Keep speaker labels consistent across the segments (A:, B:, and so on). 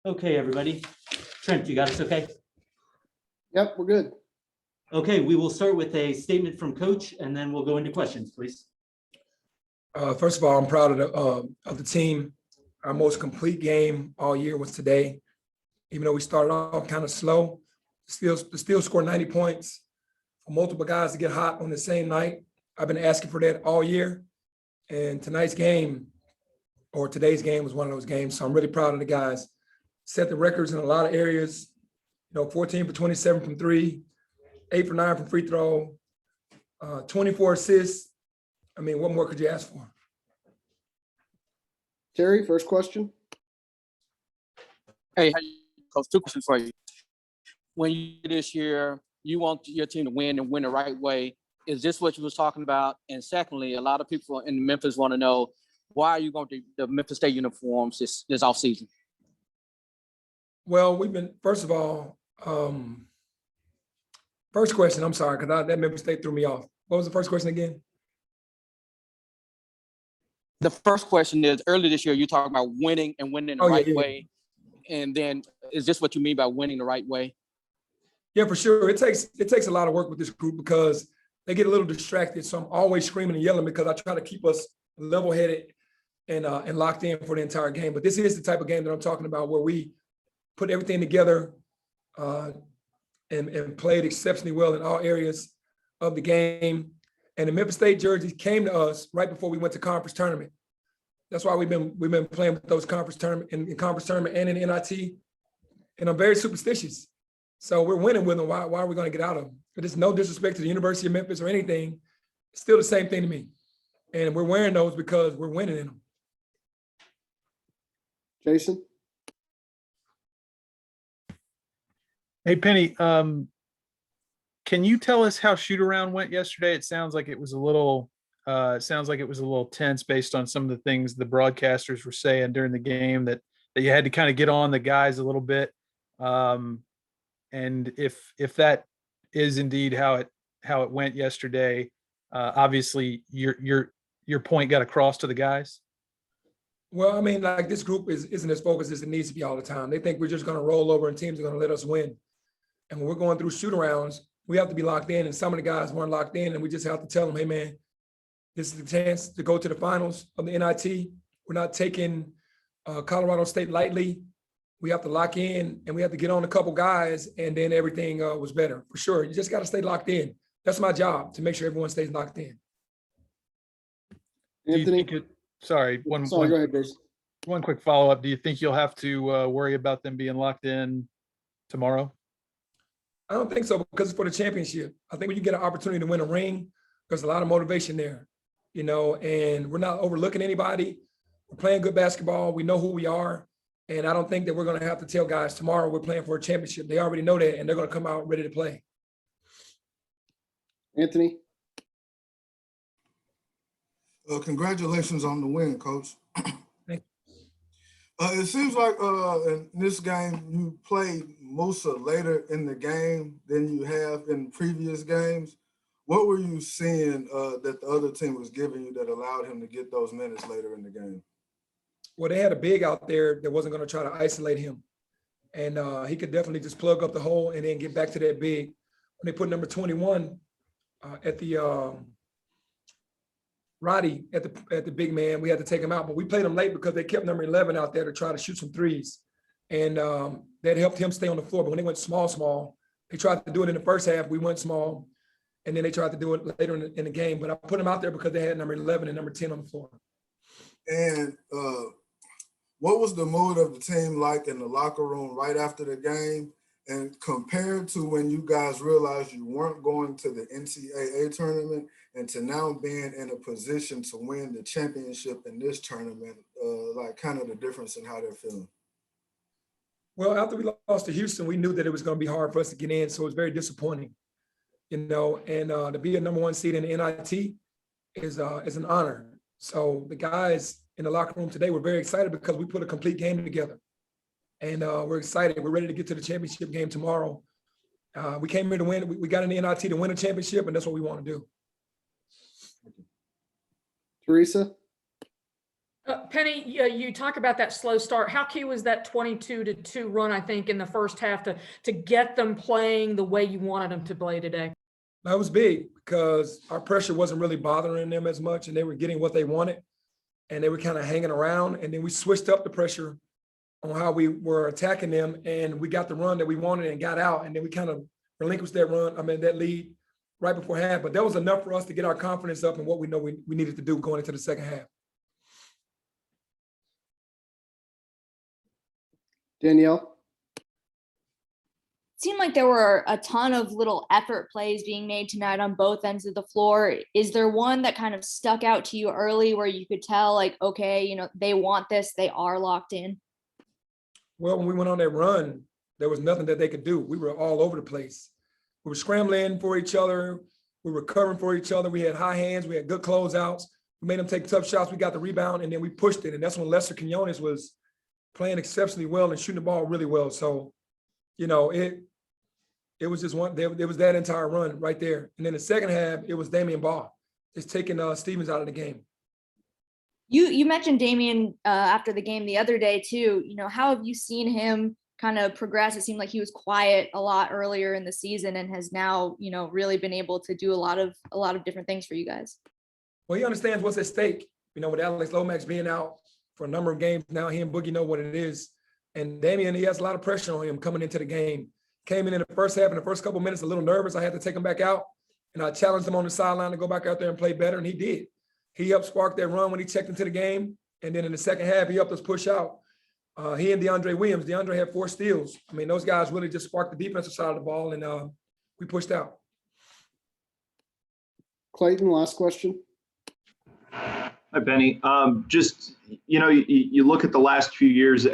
A: Okay, everybody. Trent, you got us okay?
B: Yep, we're good.
A: Okay, we will start with a statement from Coach, and then we'll go into questions, please.
C: First of all, I'm proud of the team. Our most complete game all year was today. Even though we started off kind of slow, still scored 90 points for multiple guys to get hot on the same night. I've been asking for that all year. And today's game was one of those games. So I'm really proud of the guys. Set the records in a lot of areas, 14 for 27 from three, 8 for 9 from free throw, 24 assists. I mean, what more could you ask for?
B: Terry, first question.
D: Hey, Coach, 2 questions for you. When you this year, you want your team to win and win the right way. Is this what you was talking about? And secondly, a lot of people in Memphis want to know, why are you going to the Memphis State uniforms this offseason?
C: Well, first of all, first question, I'm sorry, because that Memphis State threw me off. What was the first question again?
D: The first question is, earlier this year, you talked about winning and winning the right way. And then, is this what you mean by winning the right way?
C: Yeah, for sure. It takes a lot of work with this group because they get a little distracted. So I'm always screaming and yelling because I try to keep us level-headed and locked in for the entire game. But this is the type of game that I'm talking about, where we put everything together and played exceptionally well in all areas of the game. And the Memphis State jerseys came to us right before we went to conference tournament. That's why we've been playing with those conference tournament in conference tournament and in NIT. And I'm very superstitious. So we're winning with them. Why are we going to get out of them? But it's no disrespect to the University of Memphis or anything. It's still the same thing to me. And we're wearing those because we're winning in them.
B: Jason?
E: Hey, Penny, can you tell us how shoot around went yesterday? It sounds like it was a little tense based on some of the things the broadcasters were saying during the game, that you had to kind of get on the guys a little bit. And if that is indeed how it went yesterday, obviously your point got across to the guys.
C: Well, I mean, like, this group isn't as focused as it needs to be all the time. They think we're just going to roll over and teams are going to let us win. And when we're going through shoot arounds, we have to be locked in. And some of the guys weren't locked in, and we just have to tell them, hey, man, this is the chance to go to the finals of the NIT. We're not taking Colorado State lightly. We have to lock in, and we have to get on a couple guys, and then everything was better. For sure, you just got to stay locked in. That's my job, to make sure everyone stays locked in.
B: Anthony?
E: Go ahead,
B: Bruce.
E: One quick follow-up. Do you think you'll have to worry about them being locked in tomorrow?
C: I don't think so, because it's for the championship. I think when you get an opportunity to win a ring, there's a lot of motivation there, and we're not overlooking anybody. We're playing good basketball. We know who we are. And I don't think that we're going to have to tell guys tomorrow we're playing for a championship. They already know that, and they're going to come out ready to play.
B: Anthony?
F: Congratulations on the win, Coach.
C: Thank
F: you. It seems like in this game, you played Musa later in the game than you have in previous games. What were you seeing that the other team was giving you that allowed him to get those minutes later in the game?
C: Well, they had a big out there that wasn't going to try to isolate him. And he could definitely just plug up the hole and then get back to that big. When they put number 21 at the Roddy at the big man, we had to take him out. But we played him late because they kept number 11 out there to try to shoot some threes. And that helped him stay on the floor. But when they went small, they tried to do it in the first half. We went small. And then they tried to do it later in the game. But I put him out there because they had number 11 and number 10 on the floor.
F: And what was the mood of the team like in the locker room right after the game? And compared to when you guys realized you weren't going to the NCAA tournament and to now being in a position to win the championship in this tournament, like kind of the difference in how they're feeling?
C: Well, after we lost to Houston, we knew that it was going to be hard for us to get in. So it was very disappointing, and to be a number 1 seed in the NIT is an honor. So the guys in the locker room today were very excited because we put a complete game together. And we're excited. We're ready to get to the championship game tomorrow. We came here to win. We got in the NIT to win a championship, and that's what we want to do.
B: Teresa?
G: Penny, you talk about that slow start. How key was that 22-2 run, I think, in the first half to get them playing the way you wanted them to play today?
C: That was big because our pressure wasn't really bothering them as much, and they were getting what they wanted, and they were kind of hanging around. And then we switched up the pressure on how we were attacking them, and we got the run that we wanted and got out, and then we kind of relinquished that that lead right before half. But that was enough for us to get our confidence up in what we know we needed to do going into the second half.
B: Danielle?
H: Seemed like there were a ton of little effort plays being made tonight on both ends of the floor. Is there one that kind of stuck out to you early where you could tell, like, okay, you know, they want this, they are locked in?
C: Well, when we went on that run, there was nothing that they could do. We were all over the place. We were scrambling for each other. We were covering for each other. We had high hands. We had good closeouts. We made them take tough shots. We got the rebound, and then we pushed it. And that's when Lester Quinones was playing exceptionally well and shooting the ball really well. So, you know, it was just it was that entire run right there. And then the second half, it was Damian Ball just taking Stevens out of the game.
H: You mentioned Damian after the game the other day too. You know, how have you seen him kind of progress? It seemed like he was quiet a lot earlier in the season and has now, you know, really been able to do a lot of different things for you guys.
C: Well, he understands what's at stake. You know, with Alex Lomax being out for a number of games now, he and Boogie know what it is. And Damian, he has a lot of pressure on him coming into the game. Came in the first half, in the first couple of minutes, a little nervous. I had to take him back out, and I challenged him on the sideline to go back out there and play better, and he did. He helped spark that run when he checked into the game, and then in the second half, he helped us push out. He and DeAndre Williams. DeAndre had 4 steals. I mean, those guys really just sparked the defensive side of the ball, and we pushed out.
B: Clayton, last question.
I: Hi, Benny. Just, you know, you look at the last few years,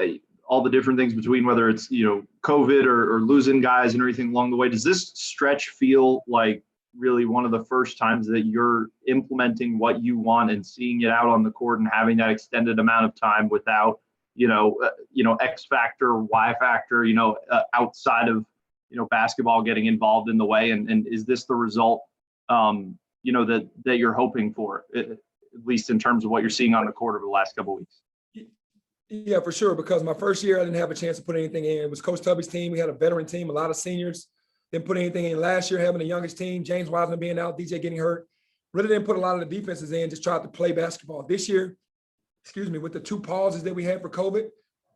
I: all the different things between whether it's, you know, COVID or losing guys and everything along the way. Does this stretch feel like really one of the first times that you're implementing what you want and seeing it out on the court and having that extended amount of time without, X factor, Y factor, outside of, basketball getting involved in the way? And is this the result, that you're hoping for, at least in terms of what you're seeing on the court over the last couple of weeks?
C: Yeah, for sure. Because my first year, I didn't have a chance to put anything in. It was Coach Tubby's team. We had a veteran team, a lot of seniors. Didn't put anything in last year, having the youngest team, James Wiseman being out, DJ getting hurt. Really didn't put a lot of the defenses in, just tried to play basketball. This year, with the 2 pauses that we had for COVID,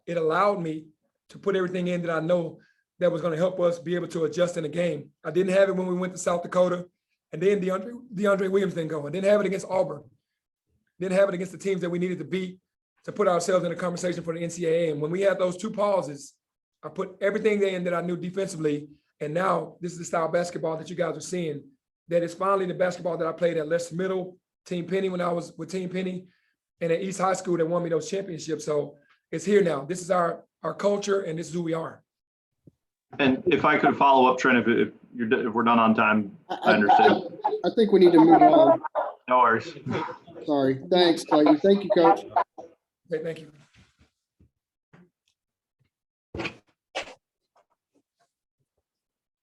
C: it allowed me to put everything in that I know that was going to help us be able to adjust in the game. I didn't have it when we went to South Dakota, and then DeAndre Williams didn't go. I didn't have it against Auburn. Didn't have it against the teams that we needed to beat to put ourselves in a conversation for the NCAA. And when we had those 2 pauses, I put everything in that I knew defensively. And now this is the style of basketball that you guys are seeing. That is finally the basketball that I played at Lester Middle, Team Penny when I was with Team Penny, and at East High School that won me those championships. So it's here now. This is our culture, and this is who we are.
I: And if I could follow up, Trent, if we're done on time, I understand.
B: I think we need to move on.
I: No worries.
B: Sorry. Thanks, Clayton. Thank you, Coach.
C: Okay, thank you.